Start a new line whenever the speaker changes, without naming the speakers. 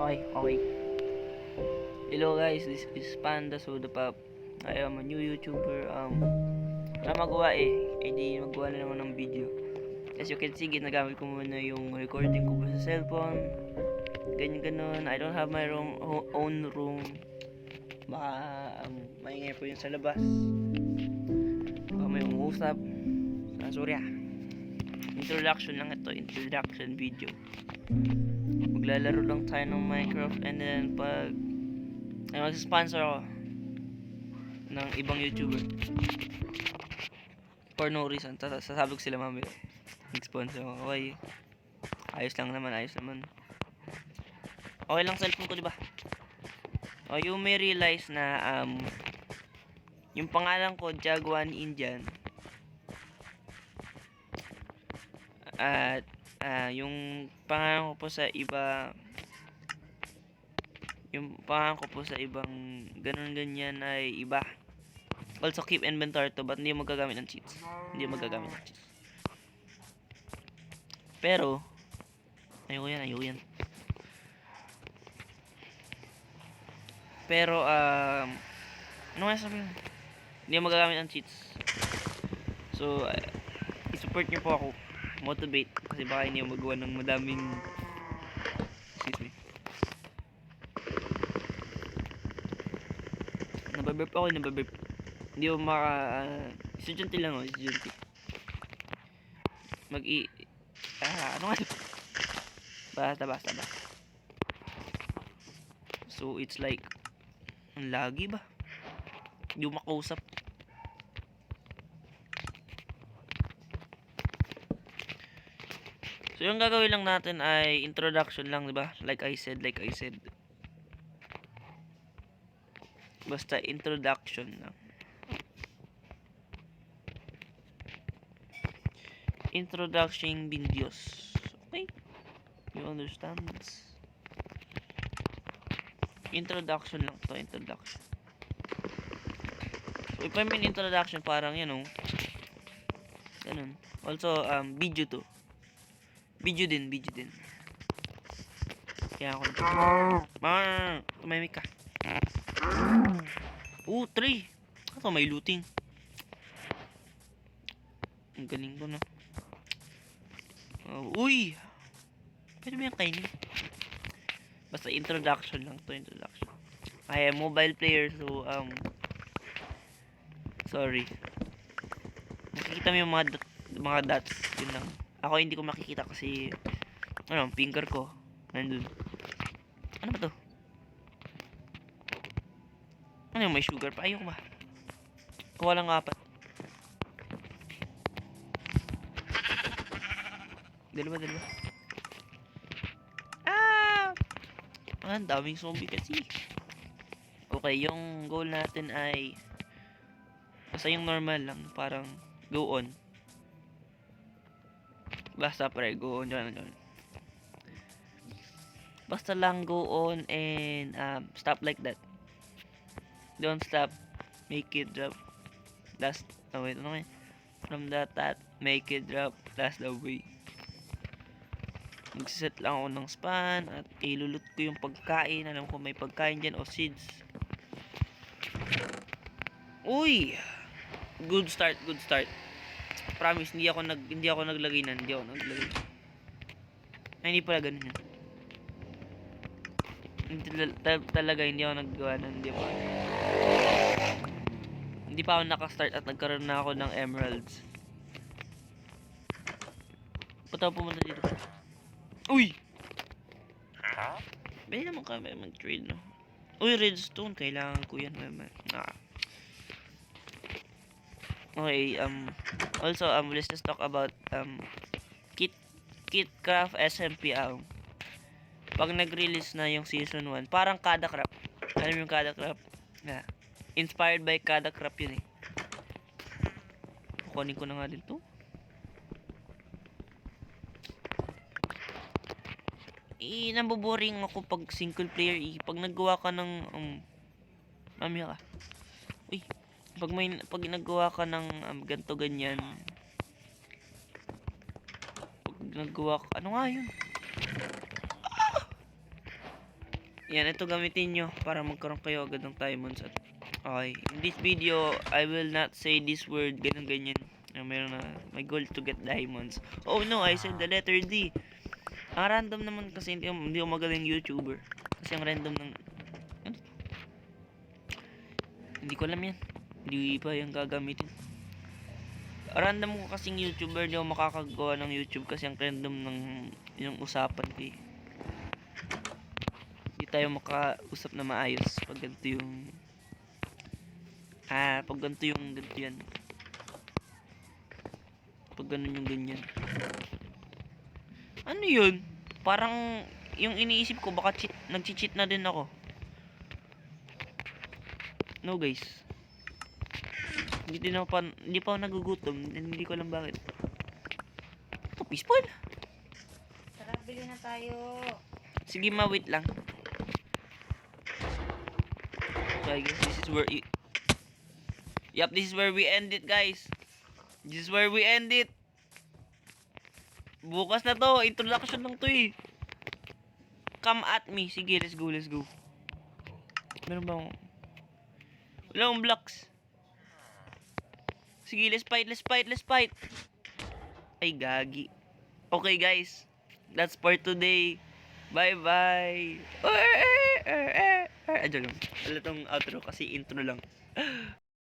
Okay. Hello guys, this is Panda Soda Pop. I am a new YouTuber. Wala magawa di magawa na lang ako ng video. As you can see, ginagamit ko muna yung recording ko sa cellphone. Ganyan. I don't have my own room. Baka maingay po yun sa labas. Baka may umuusap. Sorry Introduction lang ito, introduction video. Maglalaro lang tayo ng Minecraft, and then pag mag-sponsor ako ng ibang YouTuber for no reason, sasabog sila mamaya mag-sponsor ako. Okay, ayos naman. Okay lang cellphone ko, diba? O, you may realize na yung pangalan ko Jaguan Indian, at yung pangalan ko po sa iba, yung pangalan ko po sa ibang ganyan ay iba. Also keep inventory to, but hindi mo magagamit ng cheats. Pero ayoko yan. Pero ano nga sabihin? Hindi mo magagamit ng cheats. So i-support niyo po ako. Motivate, kasi baka hindi mo magawa ng madaming, excuse me, nababurp ako. Hindi mo estudyante lang ako, estudyante. Ano nga, basta. So it's like, ang lagi ba? Hindi mo makausap. So yung gagawin lang natin ay introduction lang, diba? Like I said. Basta introduction lang. Introduction videos. Okay? You understand? Introduction lang to, introduction. So if I mean introduction, parang ganun. Also video to. Video din. Kaya ako tumahimik ka. 3. Ito may looting. Ang galing ko na. Uy! Pwede mo yung kainin. Basta introduction lang to, introduction. I am mobile player, so sorry. Nakikita mo yung mga dots, yun lang. Ako hindi ko makikita kasi finger ko nandun. Ano ba to? Ano yung may sugar pa? Ayoko ba? Kuha lang 4. Dalawa. Ang daming zombie kasi. Okay, yung goal natin ay basta yung normal lang, parang go on. Basta go on dyan. Basta lang go on and stop like that. Don't stop. Make it drop. From that, make it drop. That's the way. Magsiset lang ako ng spawn at ilulot ko yung pagkain. Alam ko may pagkain dyan o seeds. Uy! Good start. Promise, hindi ako naglagay na. Ay, hindi pala ganun yun. Talaga hindi ako naggawa na. Hindi pa ako nakastart at nagkaroon na ako ng emeralds. Punta ako pumunta dito. Uy! Bili naman kami mag-trade, no? Uy, redstone. Kailangan ko yan. Okay, also, let's just talk about Kitcraft SMP. Pag nag-release na yung season 1, parang Kadacraft. Alam mo yung Kadacraft? Yeah. Inspired by Kadacraft yun eh. Kukunin ko na nga din to. Naboboring ako pag single player pag naggawa ka ng mamaya ka. Uy, pag naggawa ka ng ganto ganyan. Pag naggawa ka, ano nga yun? Yan, ito gamitin nyo para magkaroon kayo agad ng diamonds. At, okay, in this video, I will not say this word, ganyan. Meron na, my goal to get diamonds. Oh no, I said the letter D. Random naman kasi hindi ako magaling YouTuber. Kasi ang random ng... Ano? Hindi ko alam yan. Hindi pa yung gagamitin. Random ko kasing YouTuber, hindi ako makakagawa ng YouTube kasi ang random ng yung usapan ko eh. Hindi tayo makausap na maayos pag ganito yung pag ganito yung ganito yan. Pag ganun yung ganyan. Ano yun? Parang yung iniisip ko baka nag-cheat na din ako. No guys. Hindi pa ako nagugutom. Hindi ko alam bakit. Ito, peaceful.
Tara, bili na tayo.
Sige ma, wait lang. So I guess this is where Yup, this is where we end it guys. This is where we end it. Bukas na to. Introduction lang to eh. Come at me. Sige, let's go. Meron ba akong... Wala akong blocks. Sige, let's fight. Ay, gagi. Okay guys. That's for today. Bye-bye. Adyo lang. Wala tong outro kasi intro lang.